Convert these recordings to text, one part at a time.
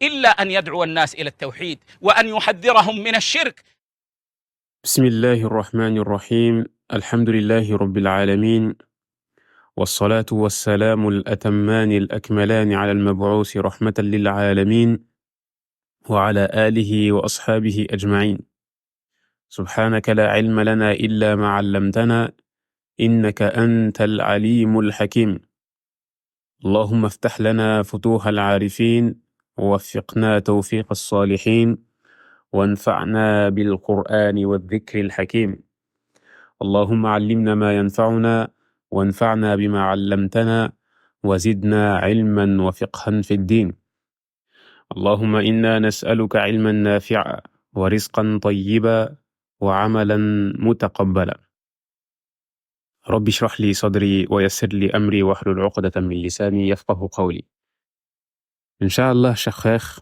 إلا أن يدعو الناس إلى التوحيد وأن يحذرهم من الشرك. بسم الله الرحمن الرحيم الحمد لله رب العالمين والصلاة والسلام الأتمان الأكملان على المبعوث رحمة للعالمين وعلى آله وأصحابه أجمعين. سبحانك لا علم لنا إلا ما علمتنا إنك أنت العليم الحكيم. اللهم افتح لنا فتوح العارفين ووفقنا توفيق الصالحين وانفعنا بالقرآن والذكر الحكيم. اللهم علمنا ما ينفعنا وانفعنا بما علمتنا وزدنا علما وفقها في الدين. اللهم إنا نسألك علما نافعا ورزقا طيبا وعملا متقبلا. رب اشرح لي صدري ويسر لي أمري واحلل عقدة من لساني يفقه قولي. Inch'Allah, chers frères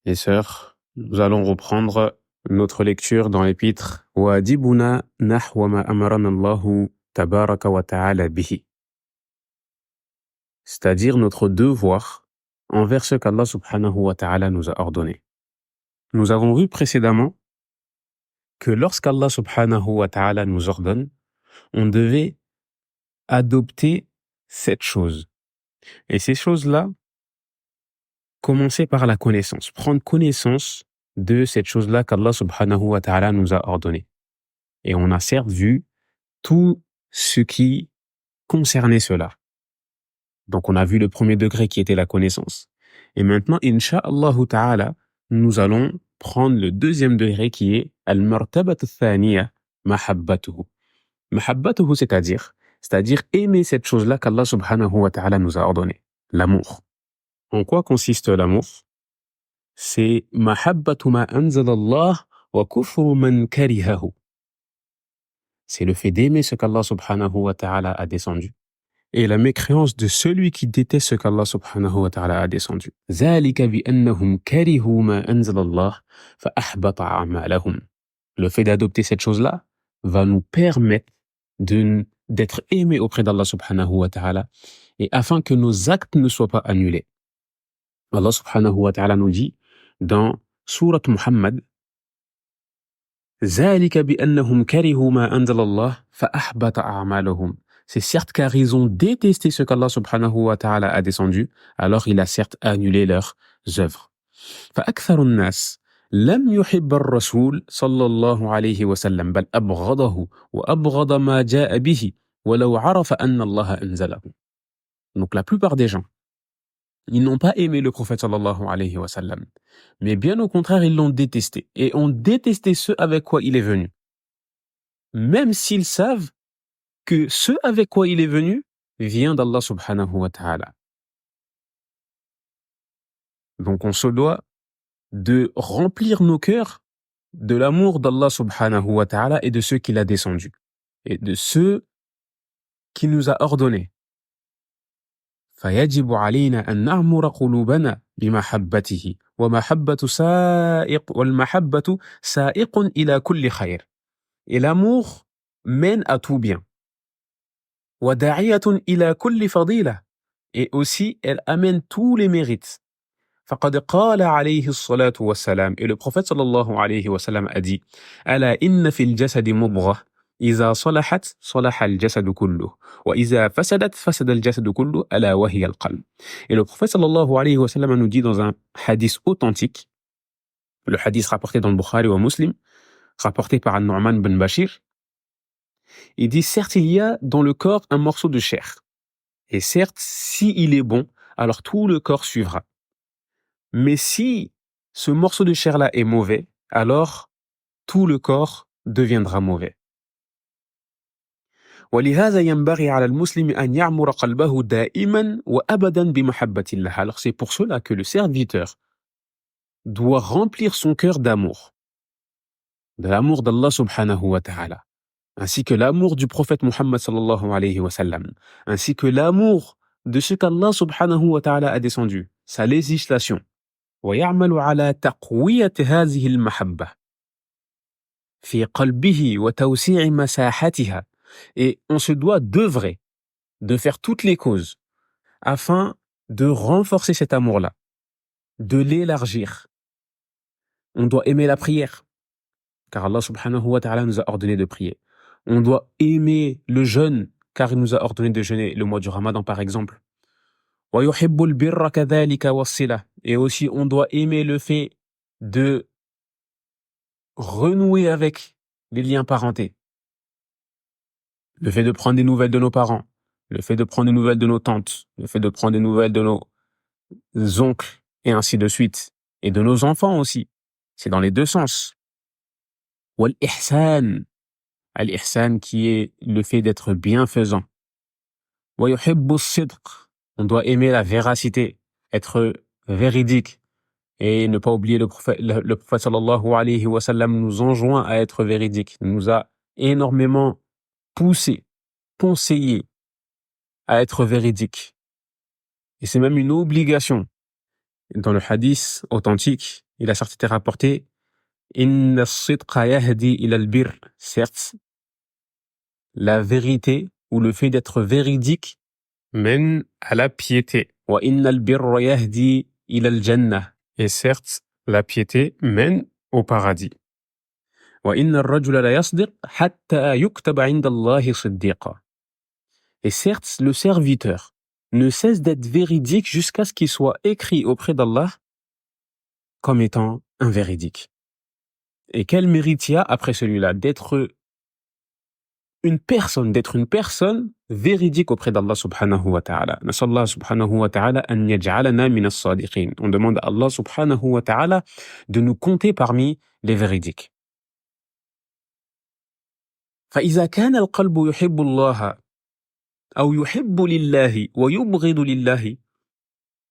et sœurs, nous allons reprendre notre lecture dans l'épître Wajibuna nahwa ma amarana Allahu tabaraka wa ta'ala bihi. C'est-à-dire notre devoir envers ce qu'Allah subhanahu wa ta'ala nous a ordonné. Nous avons vu précédemment que lorsqu'Allah subhanahu wa ta'ala nous ordonne, on devait adopter cette chose. Et ces choses-là, commencer par la connaissance, prendre connaissance de cette chose-là qu'Allah subhanahu wa ta'ala nous a ordonné. Et on a certes vu tout ce qui concernait cela. Donc on a vu le premier degré qui était la connaissance. Et maintenant, incha'Allah ta'ala, nous allons prendre le deuxième degré qui est al-martabat al-thaniya mahabbatuhu. Mahabbatuhu, c'est-à-dire aimer cette chose-là qu'Allah subhanahu wa ta'ala nous a ordonné, l'amour. En quoi consiste l'amour? C'est mahabbatu ma anzalallah wa kufru man karihahu. C'est le fait d'aimer ce qu'Allah subhanahu wa ta'ala a descendu et la mécréance de celui qui déteste ce qu'Allah subhanahu wa ta'ala a descendu. ذَلِكَ بِأَنَّهُمْ كَرِهُوا مَا أَنزَلَ اللَّهُ فَأَحْبَطَ أَعْمَالَهُمْ. Le fait d'adopter cette chose-là va nous permettre d'être aimés auprès d'Allah subhanahu wa ta'ala et afin que nos actes ne soient pas annulés. Allah subhanahu wa ta'ala nous dit dans Surat Muhammad ذَلِكَ بِأَنَّهُمْ كَرِهُوا مَا أَنزَلَ اللَّهُ فَأَحْبَطَ أَعْمَالَهُمْ. C'est certes car ils ont détesté ce qu'Allah subhanahu wa ta'ala a descendu, alors il a certes annulé leurs œuvres. فأكثر الناس لم يحب الرسول صلى الله عليه وسلم بل أبغضه وأبغض ما جاء به ولو عرف أن الله أنزله. Donc la plupart des gens, ils n'ont pas aimé le prophète sallallahu alayhi wa sallam, mais bien au contraire, ils l'ont détesté et ont détesté ce avec quoi il est venu. Même s'ils savent que ce avec quoi il est venu vient d'Allah subhanahu wa ta'ala. Donc on se doit de remplir nos cœurs de l'amour d'Allah subhanahu wa ta'ala et de ceux qu'il a descendus et de ceux qu'il nous a ordonnés. فيجب علينا أن نعمر قلوبنا بمحبته والمحبة سائق إلى كل خير. Et l'amour mène à tout bien. وداعية إلى كل فضيلة. Et aussi, elle amène tous les mérites. فقد قال عليه الصلاة والسلام. Et le prophète sallallahu alayhi wa sallam a dit ألا إن في الجسد مضغة إذا صلحت صلح الجسد كله وإذا فسدت فسد الجسد كله ألا وهي القلب. Et le prophète sallallahu alayhi wa sallam nous dit dans un hadith authentique, le hadith rapporté dans le Bukhari ou Muslim, rapporté par An-Nu'man bin Bashir, il dit certes il y a dans le corps un morceau de chair et certes si il est bon alors tout le corps suivra, mais si ce morceau de chair là est mauvais alors tout le corps deviendra mauvais. ولهذا ينبغي على المسلم أن يعمر قلبه دائما وأبدا بمحبة الله. Alors c'est pour cela que le serviteur doit remplir son cœur d'amour, de l'amour d'Allah subhanahu wa ta'ala, ainsi que l'amour du prophète Muhammad sallallahu alayhi wa sallam, ainsi que l'amour de ce qu'Allah subhanahu wa ta'ala a descendu, sa législation. ويعمل على تقوية هذه المحبة في قلبه وتوسيع مساحتها. Et on se doit d'œuvrer, de faire toutes les causes afin de renforcer cet amour-là de l'élargir. On doit aimer la prière, car Allah subhanahu wa ta'ala nous a ordonné de prier. On doit aimer le jeûne, car il nous a ordonné de jeûner le mois du Ramadan, par exemple. وَيُحِبُّ الْبِرَّ كَذَلِكَ وَالصِّلَةَ. Et aussi, on doit aimer le fait de renouer avec les liens parentés. Le fait de prendre des nouvelles de nos parents, le fait de prendre des nouvelles de nos tantes, le fait de prendre des nouvelles de nos oncles, et ainsi de suite. Et de nos enfants aussi. C'est dans les deux sens. وَالْإِحْسَانِ. Al-ihsan qui est le fait d'être bienfaisant. وَيُحِبُّ الصِّدْقَ. On doit aimer la véracité, être véridique. Et ne pas oublier le prophète sallallahu alayhi wa sallam nous enjoint à être véridique. Il nous a énormément poussé, conseillé à être véridique. Et c'est même une obligation. Dans le hadith authentique, il a certes été rapporté Inna as-sidqa yahdi ila al-birr. Certes, la vérité ou le fait d'être véridique mène à la piété. Wa inna al-birra yahdi ila al-jannah. Et certes, la piété mène au paradis. Wa inna ar-rajula la yasdiq hatta yuktaba 'inda Allahi siddiqa. Et certes, le serviteur ne cesse d'être véridique jusqu'à ce qu'il soit écrit auprès d'Allah comme étant un véridique. Et quel mérite il y a après celui-là d'être une personne véridique auprès d'Allah subhanahu wa ta'ala. Nasallahu subhanahu wa ta'ala an yaj'alana min as-sadiqin. On demande à Allah subhanahu wa ta'ala de nous compter parmi les véridiques. فإذا كان القلب يحب الله أو يحب لله ويبغض لله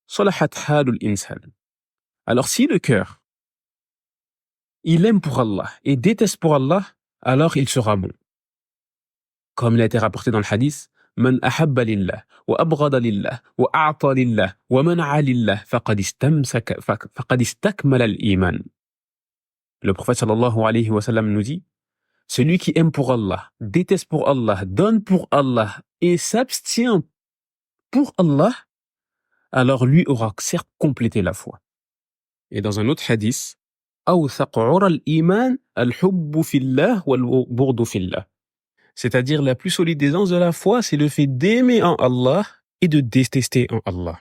صلحت حال الإنسان. Alors si le cœur il aime pour Allah et déteste pour Allah, alors il sera bon. Comme il a été rapporté dans le hadith, من أحب لله وأبغض لله وأعطى لله ومنع لله فقد استكمل الإيمان. Le prophète sallallahu alayhi wa sallam nous dit, celui qui aime pour Allah, déteste pour Allah, donne pour Allah et s'abstient pour Allah, alors lui aura certes complété la foi. Et dans un autre hadith, أوثق عرى الإيمان الحب في الله والبغض في الله. C'est-à-dire la plus solide aisance de la foi, c'est le fait d'aimer en Allah et de détester en Allah.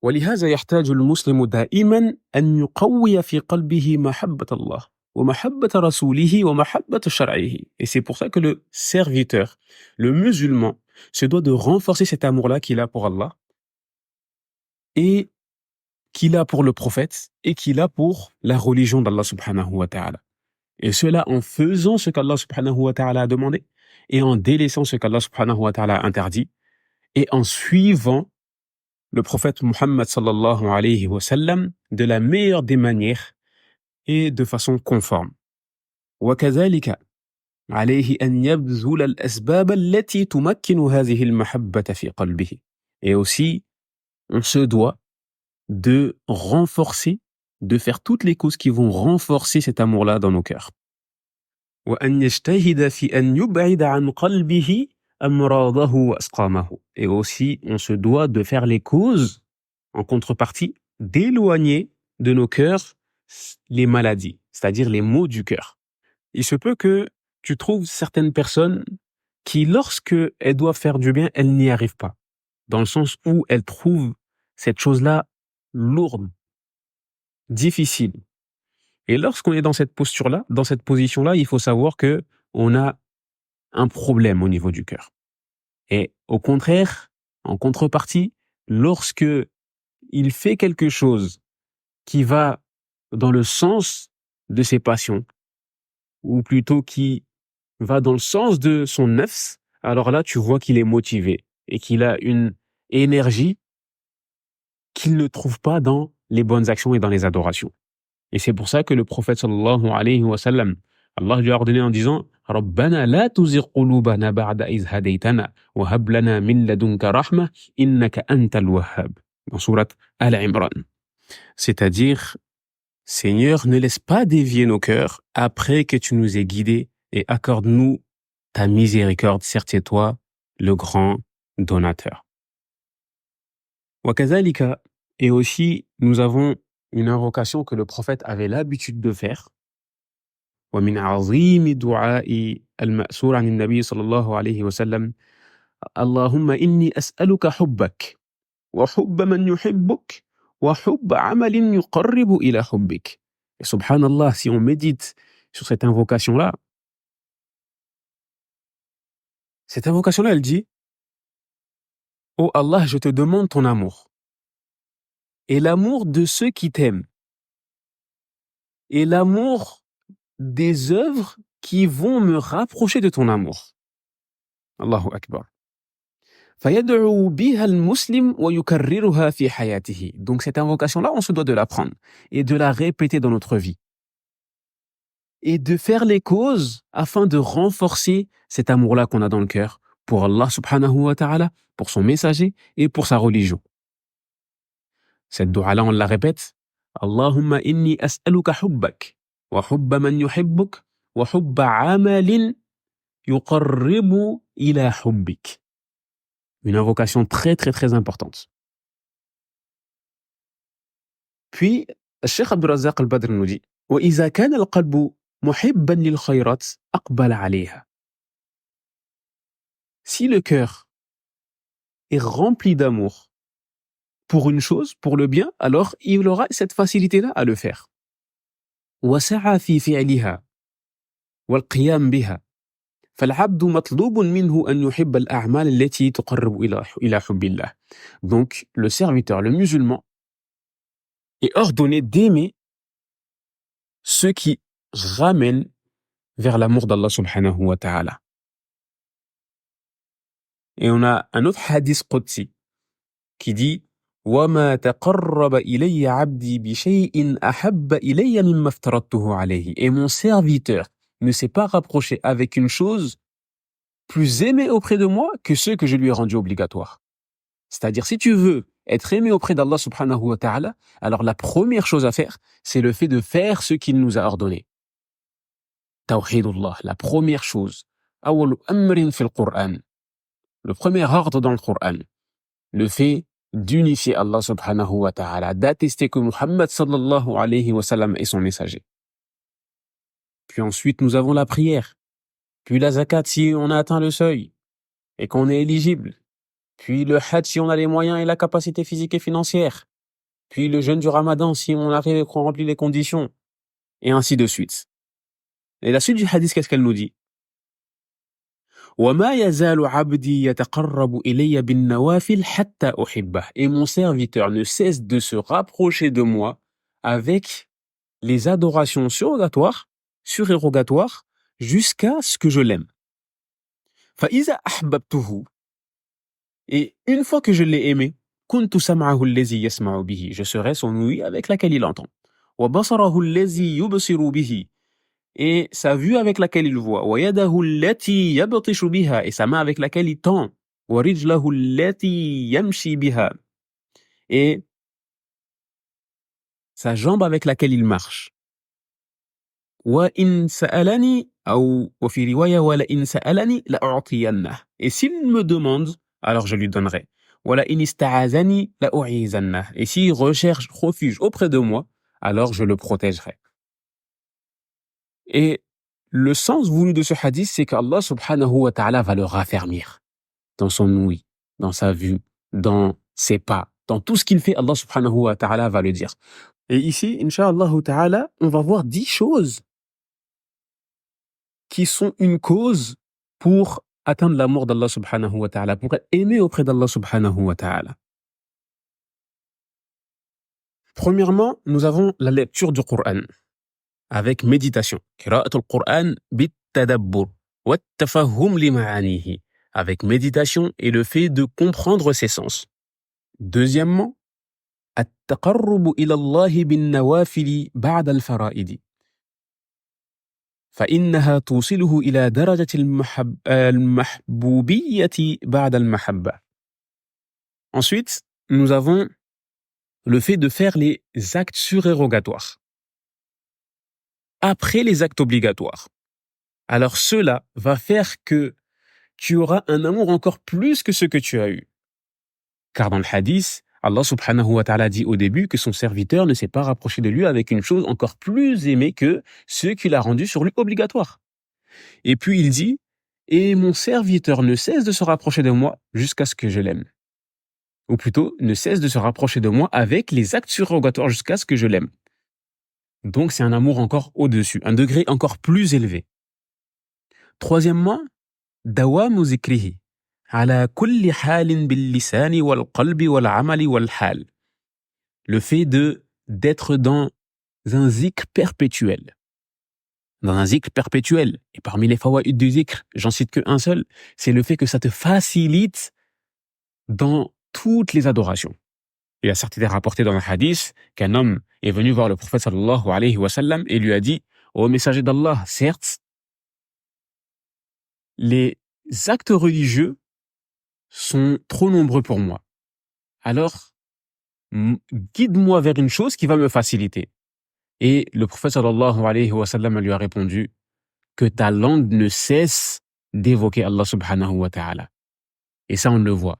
ولهذا يحتاج المسلم دائما أن يقوي في قلبه محبة الله ومحبة رسوله ومحبة شرعه. Et c'est pour ça que le serviteur, le musulman, se doit de renforcer cet amour-là qu'il a pour Allah et qu'il a pour le prophète et qu'il a pour la religion d'Allah subhanahu wa ta'ala. Et cela en faisant ce qu'Allah subhanahu wa ta'ala a demandé et en délaissant ce qu'Allah subhanahu wa ta'ala a interdit et en suivant le prophète Muhammad sallallahu alayhi wa sallam de la meilleure des manières et de façon conforme. وكذلك عليه أن يبذل الأسباب التي تمكن هذه المحبة في قلبه. Et aussi, on se doit de renforcer, de faire toutes les causes qui vont renforcer cet amour-là dans nos cœurs. وأن يجتهد في أن يبعد عن قلبه أمراضه وأسقامه. Et aussi, on se doit de faire les causes, en contrepartie, d'éloigner de nos cœurs les maladies, c'est-à-dire les maux du cœur. Il se peut que tu trouves certaines personnes qui, lorsque elles doivent faire du bien, elles n'y arrivent pas. Dans le sens où elles trouvent cette chose-là lourde, difficile. Et lorsqu'on est dans cette posture-là, dans cette position-là, il faut savoir que on a un problème au niveau du cœur. Et au contraire, en contrepartie, lorsque il fait quelque chose qui va dans le sens de ses passions, ou plutôt qui va dans le sens de son nafs, alors là, tu vois qu'il est motivé et qu'il a une énergie qu'il ne trouve pas dans les bonnes actions et dans les adorations. Et c'est pour ça que le prophète sallallahu alayhi wa sallam, Allah lui a ordonné en disant رَبَّنَا لَا تُزِغْ قُلُوبَنَا بَعْدَ إِذْ هَدَيْتَنَا وَهَبْ لَنَا مِن لَدُنْكَ رَحْمَةً إِنَّكَ أَنْتَ الْوَهَّابُ. Dans sourate Al-Imran. C'est-à-dire, Seigneur, ne laisse pas dévier nos cœurs après que tu nous aies guidés et accorde-nous ta miséricorde, certes c'est toi le grand donateur. وكذلك Et aussi, nous avons une invocation que le prophète avait l'habitude de faire. ومن عظيم دعاء المأثور عن النبي صلى الله عليه وسلم اللهم إني أسألك حبك وحب من يحبك وحب عمل يقرب إلى حبك. Et subhanallah, si on médite sur cette invocation-là, elle dit: Oh Allah, je te demande ton amour et l'amour de ceux qui t'aiment et l'amour des œuvres qui vont me rapprocher de ton amour. Allahu Akbar. فيدعو بها المسلم ويكررها في حياته. Donc cette invocation-là, on se doit de l'apprendre et de la répéter dans notre vie. Et de faire les causes afin de renforcer cet amour-là qu'on a dans le cœur pour Allah subhanahu wa ta'ala, pour son messager et pour sa religion. Cette dua-là, on la répète. Allahumma inni as'aluka hubbak wa hubba man yuhibbuk wa hubba amalin yuqarribu ila hubbik. Une invocation très très très importante. Puis, Cheikh Abdul Razzaq al-Badr nous dit: وإذا كان القلب محبا للخيرات أقبل عليها. Si le cœur est rempli d'amour pour une chose, pour le bien, alors il aura cette facilité-là à le faire. وسعى في فعلها والقيام بها. فالعبد مطلوب منه أن يحب الأعمال التي تقرب إلى حب الله. Donc, le serviteur, le musulman, est ordonné d'aimer ceux qui ramènent vers l'amour d'Allah subhanahu wa ta'ala. Et on a un autre hadith qudsi qui dit: وَمَا تَقَرَّبَ إِلَيَّ عَبْدِي بِشَيْءٍ أَحَبَّ إِلَيَّ مِمَّا افْتَرَضْتُهُ عَلَيْهِ. Et mon serviteur ne s'est pas rapproché avec une chose plus aimée auprès de moi que ceux que je lui ai rendus obligatoires. C'est-à-dire, si tu veux être aimé auprès d'Allah subhanahu wa ta'ala, alors la première chose à faire, c'est le fait de faire ce qu'il nous a ordonné. Tawhidullah, la première chose. أول أمر في القرآن. Le premier ordre dans le Coran. Le fait d'unifier Allah subhanahu wa ta'ala, d'attester que Muhammad sallallahu alayhi wa sallam est son messager. Puis ensuite, nous avons la prière. Puis la zakat si on a atteint le seuil et qu'on est éligible. Puis le hajj si on a les moyens et la capacité physique et financière. Puis le jeûne du ramadan si on arrive et qu'on remplit les conditions. Et ainsi de suite. Et la suite du hadith, qu'est-ce qu'elle nous dit? وَمَا يَزَالُ عَبْدِي يَتَقَرَّبُ إِلَيَّ بِالنَّوَافِلِ حَتَّى أُحِبَّهُ. Et mon serviteur ne cesse de se rapprocher de moi avec les adorations surérogatoires jusqu'à ce que je l'aime. فَإِذَا أَحْبَبْتُهُ. Et une fois que je l'ai aimé, كُنْتُ سَمْعَهُ الَّذِي يَسْمَعُ بِهِ. Je serai son ouïe avec laquelle il entend. وَبَصَرَهُ الَّذِي يُبْصِرُ بِهِ. Et sa vue avec laquelle il voit. وَيَدَهُ الَّتِي يَبْطِشُ بِهَا. Et sa main avec laquelle il tend. وَرِجْلَهُ الَّتِي يَمْشِي بِهَا. Et sa jambe avec laquelle il marche. وَإِنْ سَأَلَنِي أو وفي رواية وَلَئِنْ سَأَلَنِي لَأُعْطِيَنَّهُ. Et s'il me demande, alors je lui donnerai. وَلَئِنْ اسْتَعَاذَنِي لَأُعِيذَنَّهُ. Et s'il recherche refuge auprès de moi, alors je le protégerai. Et le sens voulu de ce hadith, c'est qu'Allah subhanahu wa ta'ala va le raffermir dans son ouïe, dans sa vue, dans ses pas, dans tout ce qu'il fait, Allah subhanahu wa ta'ala va le dire. Et ici, incha'Allah ta'ala, on va voir 10 choses qui sont une cause pour atteindre l'amour d'Allah subhanahu wa ta'ala, pour être aimé auprès d'Allah subhanahu wa ta'ala. Premièrement, nous avons la lecture du Coran avec méditation. Qira'atul Qur'an bit-tadabbur wa at-tafahhum li ma'anihi. Avec méditation et le fait de comprendre ses sens. Deuxièmement, at-taqarrubu ila Allah bin-nawafil ba'da al-fara'id. فإنها توصله إلى درجة المحبوبية بعد المحبة. Ensuite, nous avons le fait de faire les actes surérogatoires après les actes obligatoires. Alors cela va faire que tu auras un amour encore plus que ce que tu as eu. Car dans le hadith, Allah subhanahu wa ta'ala dit au début que son serviteur ne s'est pas rapproché de lui avec une chose encore plus aimée que ce qu'il a rendu sur lui obligatoire. Et puis il dit, et mon serviteur ne cesse de se rapprocher de moi jusqu'à ce que je l'aime. Ou plutôt, ne cesse de se rapprocher de moi avec les actes surrogatoires jusqu'à ce que je l'aime. Donc c'est un amour encore au-dessus, un degré encore plus élevé. Troisièmement, dawamu zikrihi. Ala kulli halin bil lisani wal qalbi wal amali wal hal. Le fait d'être dans un zikr perpétuel. Dans un zikr perpétuel. Et parmi les fawaïd du zikr, j'en cite qu'un seul, c'est le fait que ça te facilite dans toutes les adorations. Il a certes été rapporté dans un hadith qu'un homme est venu voir le prophète sallallahu alayhi wa sallam et lui a dit « Ô messager d'Allah, certes, les actes religieux sont trop nombreux pour moi. Alors, guide-moi vers une chose qui va me faciliter. » Et le prophète sallallahu alayhi wa sallam lui a répondu que ta langue ne cesse d'évoquer Allah subhanahu wa ta'ala. Et ça, on le voit.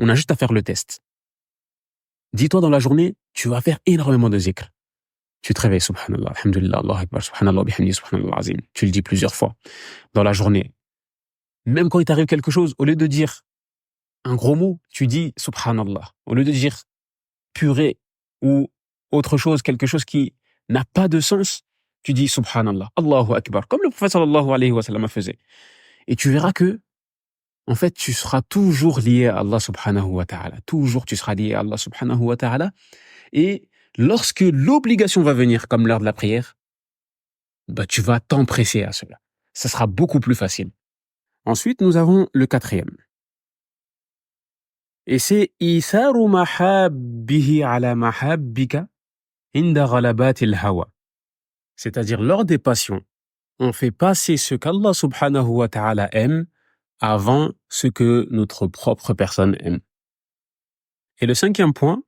On a juste à faire le test. Dis-toi dans la journée, tu vas faire énormément de zikr. Tu te réveilles, subhanallah, alhamdulillah, Allah akbar, subhanallah, bihamdi, subhanallah, azim. Tu le dis plusieurs fois dans la journée. Même quand il t'arrive quelque chose, au lieu de dire un gros mot, tu dis subhanallah. Au lieu de dire purée ou autre chose, quelque chose qui n'a pas de sens, tu dis subhanallah, Allahu akbar, comme le prophète sallallahu alayhi wa sallam faisait. Et tu verras que, en fait, tu seras toujours lié à Allah subhanahu wa ta'ala. Toujours tu seras lié à Allah subhanahu wa ta'ala. Et lorsque l'obligation va venir, comme l'heure de la prière, bah, tu vas t'empresser à cela. Ça sera beaucoup plus facile. Ensuite, nous avons le quatrième. Et c'est Isaru mahabbihi ala mahabbika inda ghalabatil hawa. C'est-à-dire, lors des passions, on fait passer ce qu'Allah subhanahu wa ta'ala aime avant ce que notre propre personne aime. Et le cinquième point,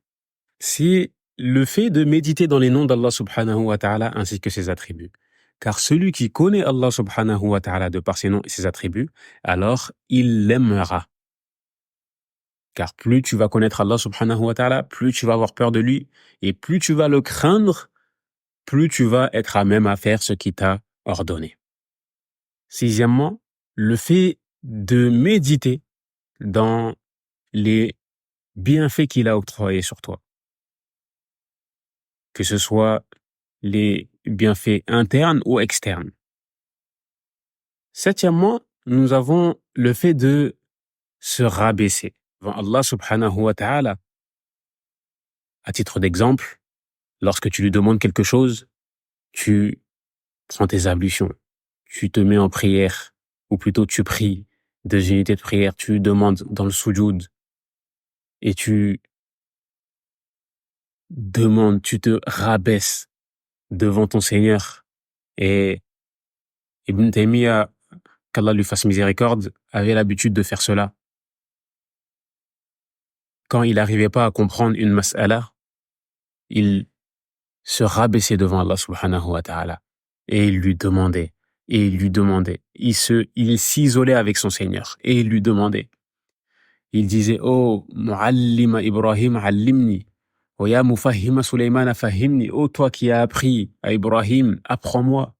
c'est le fait de méditer dans les noms d'Allah subhanahu wa ta'ala ainsi que ses attributs. Car celui qui connaît Allah subhanahu wa ta'ala de par ses noms et ses attributs, alors il l'aimera. Car plus tu vas connaître Allah subhanahu wa ta'ala, plus tu vas avoir peur de lui, et plus tu vas le craindre, plus tu vas être à même à faire ce qu'il t'a ordonné. Sixièmement, le fait de méditer dans les bienfaits qu'il a octroyés sur toi. Que ce soit les bienfaits internes ou externes. Septièmement, nous avons le fait de se rabaisser devant Allah subhanahu wa ta'ala. À titre d'exemple, lorsque tu lui demandes quelque chose, tu prends tes ablutions, tu te mets en prière, ou plutôt tu pries 2 unités de prière, tu demandes dans le sujoud, et tu demandes, tu te rabaisses devant ton Seigneur. Et Ibn Taymiyyah, qu'Allah lui fasse miséricorde, avait l'habitude de faire cela. Quand il n'arrivait pas à comprendre une mas'ala, il se rabaissait devant Allah subhanahu wa ta'ala. Et il lui demandait, et il lui demandait. Il s'isolait avec son Seigneur, et il lui demandait. Il disait, oh, mu'allima Ibrahim allimni, wa ya mufahhima Sulaiman fahimni, oh toi qui as appris à Ibrahim, apprends-moi.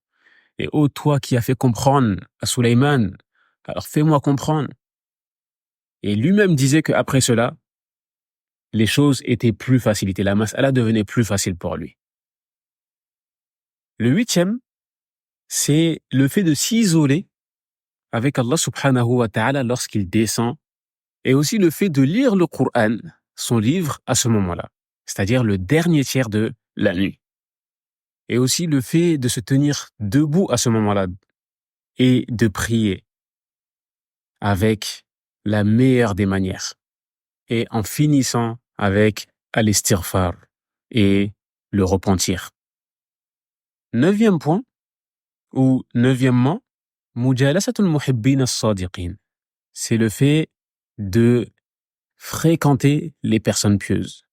Et oh toi qui as fait comprendre à Sulaiman, alors fais-moi comprendre. Et lui-même disait qu'après cela, les choses étaient plus facilitées, la mas'ala devenait plus facile pour lui. Le huitième, c'est le fait de s'isoler avec Allah subhanahu wa ta'ala lorsqu'il descend, et aussi le fait de lire le Coran, son livre, à ce moment-là, c'est-à-dire le dernier tiers de la nuit. Et aussi le fait de se tenir debout à ce moment-là et de prier avec la meilleure des manières, et en finissant avec al-istighfar et le repentir. Neuvième point, ou neuvièmement, mujalasatul muhibbin as-sadiqin. C'est le fait de fréquenter les personnes pieuses,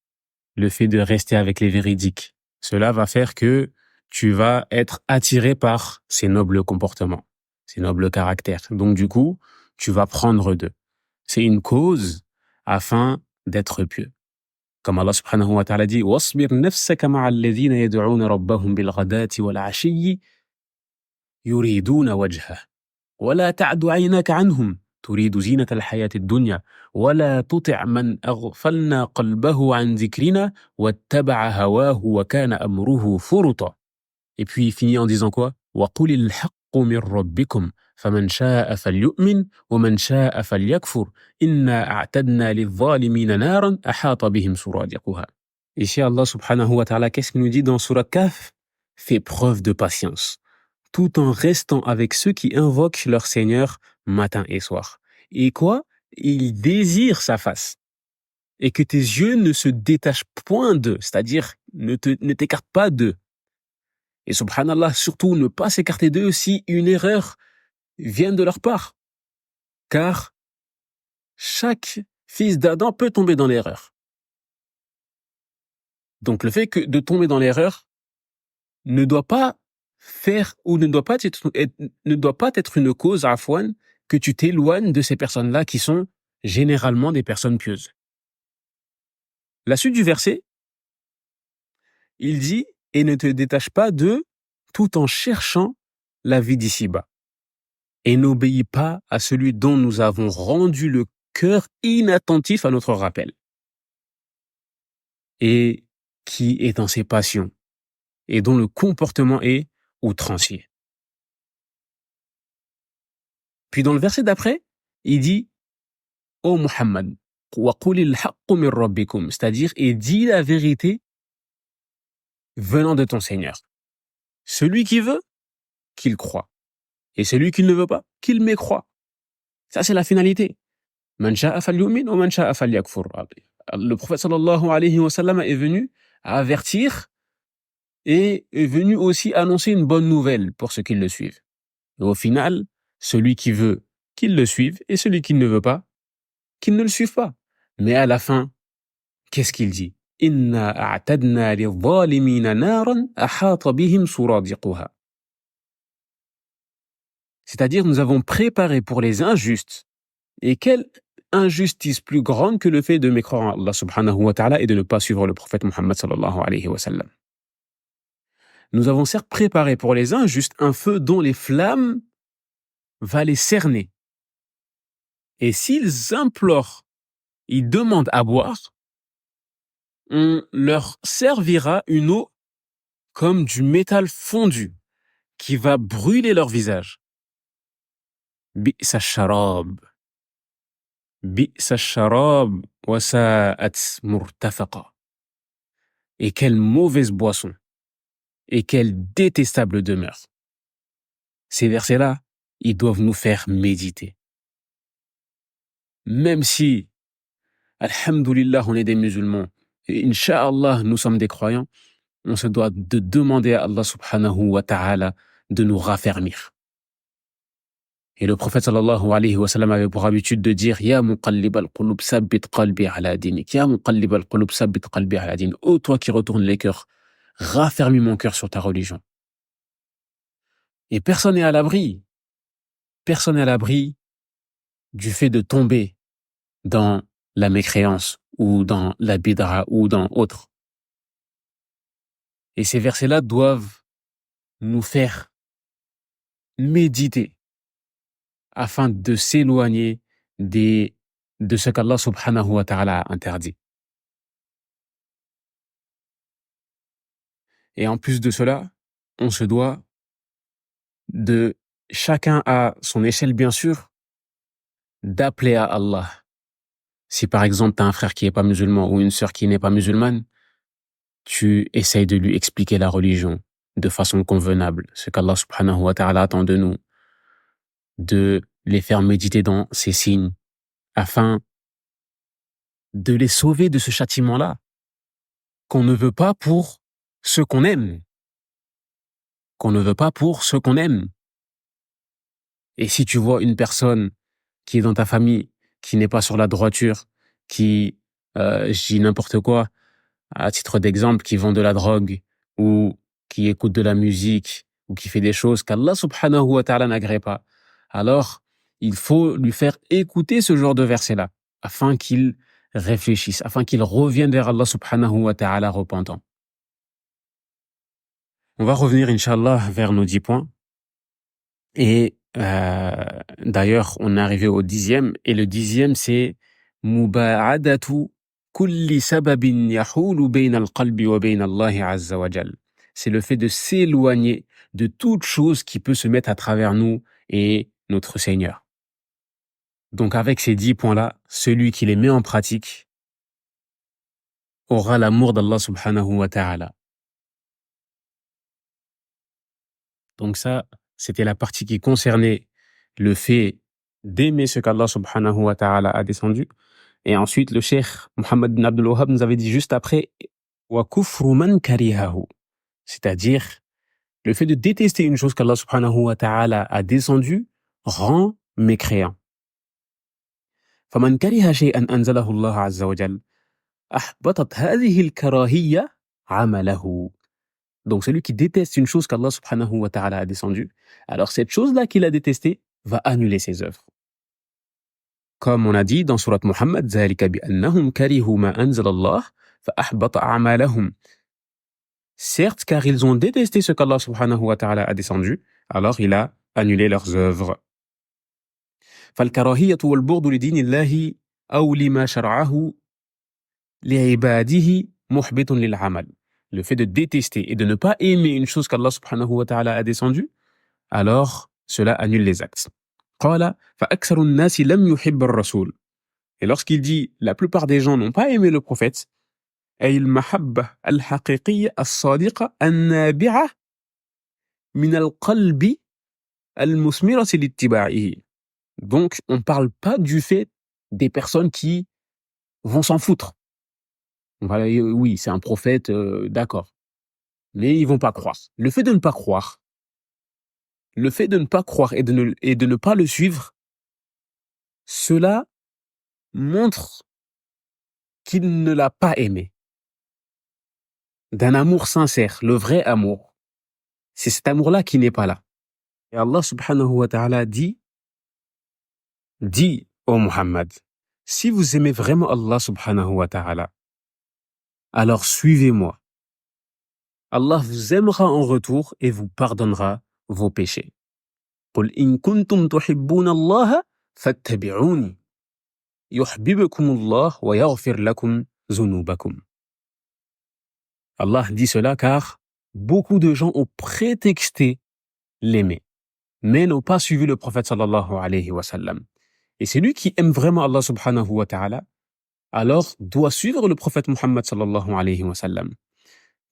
le fait de rester avec les véridiques. Cela va faire que tu vas être attiré par ces nobles comportements, ces nobles caractères. Donc du coup, tu vas prendre d'eux. C'est une cause afin d'être pieux. Comme Allah subhanahu wa ta'ala dit وَاصْبِرْ نَفْسَكَ مَعَ الَّذِينَ يَدْعُونَ رَبَّهُمْ بِالْغَدَاةِ وَالْعَشِيِّ يُرِيدُونَ وَجْهَهُ وَلَا تَعْدُ عَيْنَاكَ عَنْهُمْ تُرِيدُ زِينَةَ الْحَيَاةِ الدُّنْيا وَلَا تُطِعْ مَنْ أَغْفَلْنَا قَلْبَهُ عَنْ ذِكْرِنَا وَاتَّبَعَ هَوَاهُ وَكَانَ أَمْرُهُ فُرُطًا. Et puis il finit en disant quoi وَقُلِ الْحَقُّ مِنْ رَبِّكُمْ فَمَنْ شَاءَ فَلْيُؤْمِنْ وَمَنْ شَاءَ فَلْيَكْفُرْ إِنَّا أَعْتَدْنَا لِلظَّالِمِينَ نَارًا أَحَاطَ بِهِمْ سُرَادِقُهَا. Ici Allah subhanahu wa ta'ala, qu'est-ce qu'il nous dit dans Surat Kahf? Fais preuve de patience, tout en restant avec ceux qui invoquent leur Seigneur matin et soir. Et quoi? Ils désirent sa face. Et que tes yeux ne se détachent point d'eux, c'est-à-dire ne t'écartent pas d'eux. Et subhanallah, surtout ne pas s'écarter d'eux si une erreur vient de leur part. Car chaque fils d'Adam peut tomber dans l'erreur. Donc le fait que de tomber dans l'erreur ne doit pas faire ou ne doit pas être une cause, afwan, que tu t'éloignes de ces personnes-là qui sont généralement des personnes pieuses. La suite du verset, il dit « Et ne te détache pas d'eux tout en cherchant la vie d'ici-bas. Et n'obéis pas à celui dont nous avons rendu le cœur inattentif à notre rappel. Et qui est dans ses passions et dont le comportement est outrancier. » Puis dans le verset d'après, il dit « Ô Muhammad, c'est-à-dire, et dis la vérité venant de ton Seigneur. Celui qui veut, qu'il croit. Et celui qui ne veut pas, qu'il mécroit. » Ça, c'est la finalité. Man sha'a falyu'min wa man sha'a falyakfur. Le prophète sallallahu alayhi wa sallam est venu avertir et est venu aussi annoncer une bonne nouvelle pour ceux qui le suivent. Et au final, celui qui veut qu'il le suive et celui qui ne veut pas, qu'il ne le suive pas. Mais à la fin, qu'est-ce qu'il dit? Inna a'tadna lidh-dhalimina naran ahata bihim suradiquha. C'est-à-dire, nous avons préparé pour les injustes. Et quelle injustice plus grande que le fait de mécroire en Allah subhanahu wa ta'ala et de ne pas suivre le prophète Muhammad sallallahu alayhi wa sallam. Nous avons certes préparé pour les injustes un feu dont les flammes va les cerner. Et s'ils implorent, ils demandent à boire, on leur servira une eau comme du métal fondu qui va brûler leur visage. Bi'sa sharab. Bi'sa sharab wa sa'at murtafaqa. Et quelle mauvaise boisson. Et quelle détestable demeure. Ces versets-là, ils doivent nous faire méditer. Même si, alhamdulillah, on est des musulmans, et incha'Allah, nous sommes des croyants, on se doit de demander à Allah subhanahu wa ta'ala de nous raffermir. Et le prophète sallallahu alayhi wa sallam avait pour habitude de dire « Ya muqallib al-qulub sabbit qalbi ala dinik. Ya muqallib al-qulub sabbit qalbi ala dinik. » Ô toi qui retournes les cœurs, raffermis mon cœur sur ta religion. Et personne n'est à l'abri. Personne n'est à l'abri du fait de tomber dans la mécréance ou dans la bid'a ou dans autre. Et ces versets-là doivent nous faire méditer afin de s'éloigner de ce qu'Allah subhanahu wa ta'ala a interdit. Et en plus de cela, on se doit de, chacun à son échelle bien sûr, d'appeler à Allah. Si par exemple tu as un frère qui n'est pas musulman ou une sœur qui n'est pas musulmane, tu essayes de lui expliquer la religion de façon convenable, ce qu'Allah subhanahu wa ta'ala attend de nous, de les faire méditer dans ces signes, afin de les sauver de ce châtiment-là, qu'on ne veut pas pour ceux qu'on aime. Qu'on ne veut pas pour ceux qu'on aime. Et si tu vois une personne qui est dans ta famille, qui n'est pas sur la droiture, qui, je dis n'importe quoi, à titre d'exemple, qui vend de la drogue, ou qui écoute de la musique, ou qui fait des choses qu'Allah subhanahu wa ta'ala n'agrée pas, alors il faut lui faire écouter ce genre de verset-là, afin qu'il réfléchisse, afin qu'il revienne vers Allah subhanahu wa ta'ala repentant. On va revenir, Inch'Allah, vers nos 10 points. Et d'ailleurs, on est arrivé au 10e. Et le 10e, c'est Muba'adatu kulli sababin yahulu bayna al-qalbi wa bayna Allah azza wa jal. C'est le fait de s'éloigner de toute chose qui peut se mettre à travers nous et notre Seigneur. Donc avec ces 10 points-là, celui qui les met en pratique aura l'amour d'Allah subhanahu wa ta'ala. Donc ça, c'était la partie qui concernait le fait d'aimer ce qu'Allah subhanahu wa ta'ala a descendu. Et ensuite, le cheikh Mohammed bin Abdul Wahhab nous avait dit juste après wa kufru man karihahu, c'est-à-dire le fait de détester une chose qu'Allah subhanahu wa ta'ala a descendue rend mécréant. فمن كره شيئا أنزله الله عز وجل أحبطت هذه الكراهية عمله. Donc celui qui déteste une chose qu'Allah subhanahu wa ta'ala a descendue, alors cette chose-là qu'il a détestée va annuler ses œuvres. Comme on a dit dans Surat Muhammad, ذَلِكَ بِأَنَّهُمْ كَرِهُوا مَا أَنزَلَ اللَّهُ فَأَحْبَطَ أَعْمَالَهُمْ. Certes, car ils ont détesté ce qu'Allah subhanahu wa ta'ala a descendu, alors il a annulé leurs œuvres. فالكراهية والبغض لدين الله أو لما شرعه لعباده محبط للعمل. Le fait de détester et de ne pas aimer une chose qu'Allah subhanahu wa ta'ala a descendue, alors cela annule les actes. قال فأكثر الناس لم يحب الرسول. Et lorsqu'il dit la plupart des gens n'ont pas aimé le prophète, أي المحبة الحقيقية الصادقة النابعة من القلب المثمرة لاتباعه. Donc, on ne parle pas du fait des personnes qui vont s'en foutre. Voilà, oui, c'est un prophète, d'accord. Mais ils vont pas croire. Le fait de ne pas croire, et de ne pas le suivre, cela montre qu'il ne l'a pas aimé. D'un amour sincère, le vrai amour. C'est cet amour-là qui n'est pas là. Et Allah subhanahu wa ta'ala dit, ô Muhammad, si vous aimez vraiment Allah subhanahu wa ta'ala, alors suivez-moi. Allah vous aimera en retour et vous pardonnera vos péchés. قُلْ إِن كُنتُمْ تُحِبُّونَ اللَّهَ فَاتَّبِعُونِي يُحْبِبْكُمُ اللَّهُ وَيَغْفِرْ لَكُمْ ذُنُوبَكُمْ. Allah dit cela car beaucoup de gens ont prétexté l'aimer, mais n'ont pas suivi le prophète sallallahu alayhi wa sallam. Et celui qui aime vraiment Allah subhanahu wa ta'ala, alors doit suivre le prophète Muhammad sallallahu alayhi wa sallam.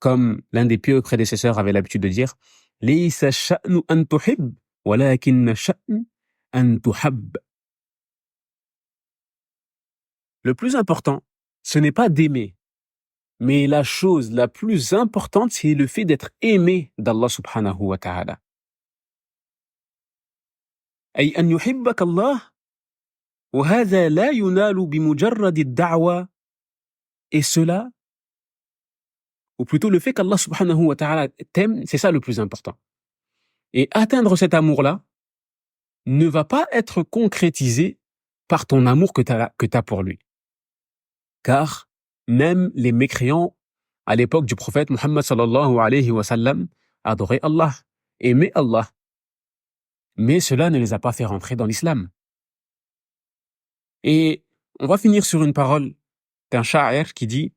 Comme l'un des pieux prédécesseurs avait l'habitude de dire, لَيْسَ الشَّأْنُ أَن تُحِبْ وَلَكِنَّ الشَّأْنُ أَن تُحَبْ. Le plus important, ce n'est pas d'aimer, mais la chose la plus importante, c'est le fait d'être aimé d'Allah subhanahu wa ta'ala. أي أن يحبك الله وهذا لا ينال بمجرد الدعوة. Et cela, ou plutôt le fait qu'Allah subhanahu wa ta'ala t'aime, c'est ça le plus important. Et atteindre cet amour-là ne va pas être concrétisé par ton amour que tu as pour lui. Car même les mécréants à l'époque du prophète Muhammad sallallahu alayhi wa sallam adoraient Allah, aimaient Allah. Mais cela ne les a pas fait rentrer dans l'islam. Et on va finir sur une parole d'un sha'ir qui dit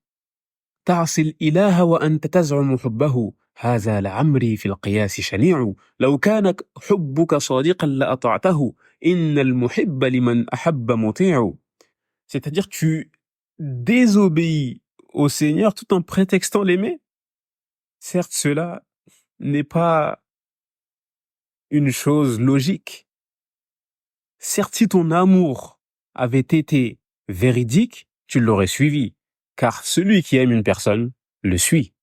تعصي الإله وأنت تزعم حبه هذا لعمري في القياس شنيع لو كان حبك صادقا لأطعته إن المحب لمن أحب مطيع. C'est-à-dire tu désobéis au Seigneur tout en prétextant l'aimer. Certes, cela n'est pas une chose logique. Certes, si ton amour avait été véridique, tu l'aurais suivi. Car celui qui aime une personne le suit.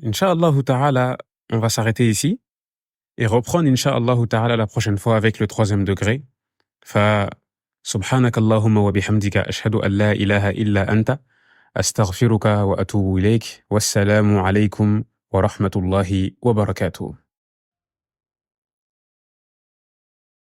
Inch'Allah ta'ala, on va s'arrêter ici et reprendre Inch'Allah ta'ala la prochaine fois avec le 3e degré. Fa subhanaka Allahumma wa bihamdika ashhadu an la ilaha illa anta astaghfiruka wa atubu ilayk. Wassalamu alaykum wa rahmatullahi wa barakatuh.